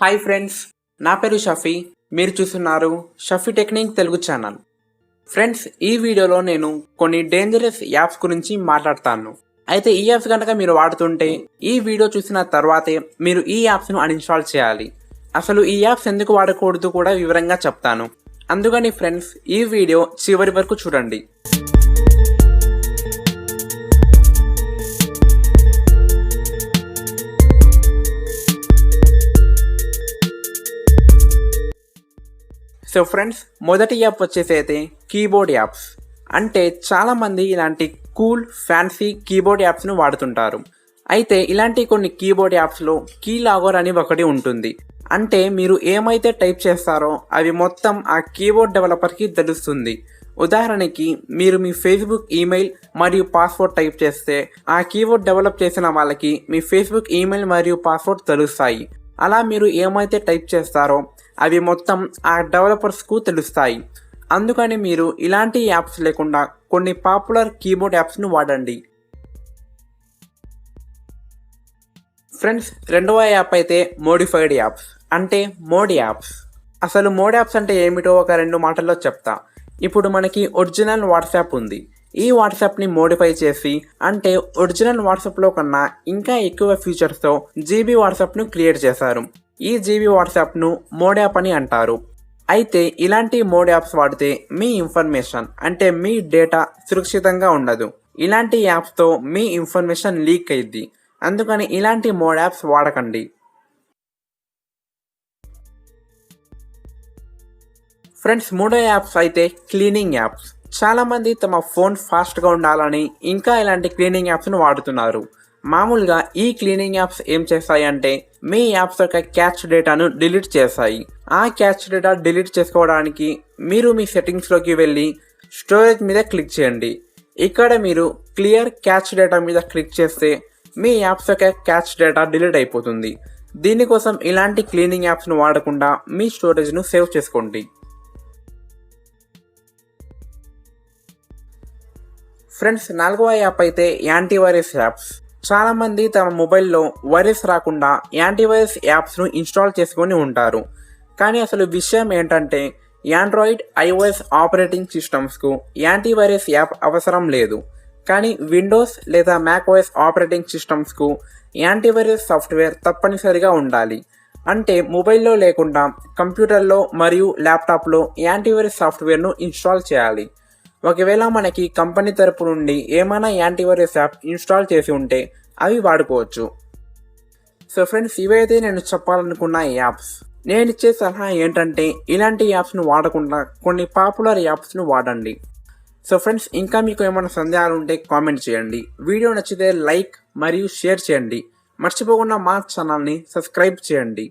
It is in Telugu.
హాయ్ ఫ్రెండ్స్, నా పేరు షఫీ. మీరు చూస్తున్నారు Shafi technique Telugu channel. Friends, ఈ వీడియోలో నేను కొన్ని డేంజరస్ యాప్స్ గురించి మాట్లాడతాను. అయితే ఈ యాప్స్ కనుక మీరు వాడుతుంటే ఈ వీడియో చూసిన తర్వాతే మీరు ఈ యాప్స్ను అన్ఇన్స్టాల్ చేయాలి. అసలు ఈ యాప్స్ ఎందుకు వాడకూడదు కూడా వివరంగా చెప్తాను. అందుకని ఫ్రెండ్స్, ఈ వీడియో చివరి వరకు చూడండి. సో ఫ్రెండ్స్, మొదటి యాప్ వచ్చేసి అయితే కీబోర్డ్ యాప్స్. అంటే చాలామంది ఇలాంటి కూల్ ఫ్యాన్సీ కీబోర్డ్ యాప్స్ను వాడుతుంటారు. అయితే ఇలాంటి కొన్ని కీబోర్డ్ యాప్స్లో కీ లాగర్ అని ఒకటి ఉంటుంది. అంటే మీరు ఏమైతే టైప్ చేస్తారో అవి మొత్తం ఆ కీబోర్డ్ డెవలపర్కి తెలుస్తుంది. ఉదాహరణకి మీరు మీ ఫేస్బుక్ ఈమెయిల్ మరియు పాస్వర్డ్ టైప్ చేస్తే ఆ కీబోర్డ్ డెవలప్ చేసిన వాళ్ళకి మీ ఫేస్బుక్ ఈమెయిల్ మరియు పాస్వర్డ్ తెలుస్తాయి. అలా మీరు ఏమైతే టైప్ చేస్తారో అవి మొత్తం ఆ డెవలపర్స్కు తెలుస్తాయి. అందుకని మీరు ఇలాంటి యాప్స్ లేకుండా కొన్ని పాపులర్ కీబోర్డ్ యాప్స్ను వాడండి. ఫ్రెండ్స్, రెండవ యాప్ అయితే మోడిఫైడ్ యాప్స్, అంటే మోడ్ యాప్స్. అసలు మోడ్ యాప్స్ అంటే ఏమిటో ఒక 2 మాటల్లో చెప్తా. ఇప్పుడు మనకి ఒరిజినల్ వాట్సాప్ ఉంది. ఈ వాట్సాప్ని మోడిఫై చేసి, అంటే ఒరిజినల్ వాట్సాప్లో కన్నా ఇంకా ఎక్కువ ఫీచర్స్తో జీబీ వాట్సాప్ను క్రియేట్ చేశారు. ఈ జీబీ వాట్సాప్ను మోడ్ యాప్ అని అంటారు. అయితే ఇలాంటి మోడ్ యాప్స్ వాడితే మీ ఇన్ఫర్మేషన్, అంటే మీ డేటా సురక్షితంగా ఉండదు. ఇలాంటి యాప్స్తో మీ ఇన్ఫర్మేషన్ లీక్ అయ్యిద్ది. అందుకని ఇలాంటి మోడ్ యాప్స్ వాడకండి. ఫ్రెండ్స్, మూడో యాప్స్ అయితే క్లీనింగ్ యాప్స్. చాలామంది తమ ఫోన్ ఫాస్ట్గా ఉండాలని ఇంకా ఇలాంటి క్లీనింగ్ యాప్స్ను వాడుతున్నారు. మామూలుగా ఈ క్లీనింగ్ యాప్స్ ఏం చేస్తాయంటే మీ యాప్స్ యొక్క క్యాచ్ డేటాను డిలీట్ చేస్తాయి. ఆ క్యాచ్ డేటా డిలీట్ చేసుకోవడానికి మీరు మీ సెట్టింగ్స్లోకి వెళ్ళి స్టోరేజ్ మీద క్లిక్ చేయండి. ఇక్కడ మీరు క్లియర్ క్యాచ్ డేటా మీద క్లిక్ చేస్తే మీ యాప్స్ యొక్క క్యాచ్ డేటా డిలీట్ అయిపోతుంది. దీనికోసం ఇలాంటి క్లీనింగ్ యాప్స్ను వాడకుండా మీ స్టోరేజ్ను సేవ్ చేసుకోండి. ఫ్రెండ్స్, నాలుగవ యాప్ అయితే యాంటీవైరస్ యాప్స్. చాలామంది తమ మొబైల్లో వైరస్ రాకుండా యాంటీవైరస్ యాప్స్ను ఇన్స్టాల్ చేసుకొని ఉంటారు. కానీ అసలు విషయం ఏంటంటే ఆండ్రాయిడ్, ఐఓఎస్ ఆపరేటింగ్ సిస్టమ్స్కు యాంటీవైరస్ యాప్ అవసరం లేదు. కానీ విండోస్ లేదా మ్యాక్ఓఎస్ ఆపరేటింగ్ సిస్టమ్స్కు యాంటీవైరస్ సాఫ్ట్వేర్ తప్పనిసరిగా ఉండాలి. అంటే మొబైల్లో లేకుండా కంప్యూటర్లో మరియు ల్యాప్టాప్లో యాంటీవైరస్ సాఫ్ట్వేర్ను ఇన్స్టాల్ చేయాలి. ఒకవేళ మనకి కంపెనీ తరపు నుండి ఏమైనా యాంటీవైరస్ యాప్ ఇన్స్టాల్ చేసి ఉంటే అవి వాడుకోవచ్చు. సో ఫ్రెండ్స్, ఇవైతే నేను చెప్పాలనుకున్న యాప్స్. నేను ఇచ్చే సలహా ఏంటంటే ఇలాంటి యాప్స్ను వాడకుండా కొన్ని పాపులర్ యాప్స్ను వాడండి. సో ఫ్రెండ్స్, ఇంకా మీకు ఏమైనా సందేహాలు ఉంటే కామెంట్ చేయండి. వీడియో నచ్చితే లైక్ మరియు షేర్ చేయండి. మర్చిపోకుండా మా ఛానల్ని సబ్స్క్రైబ్ చేయండి.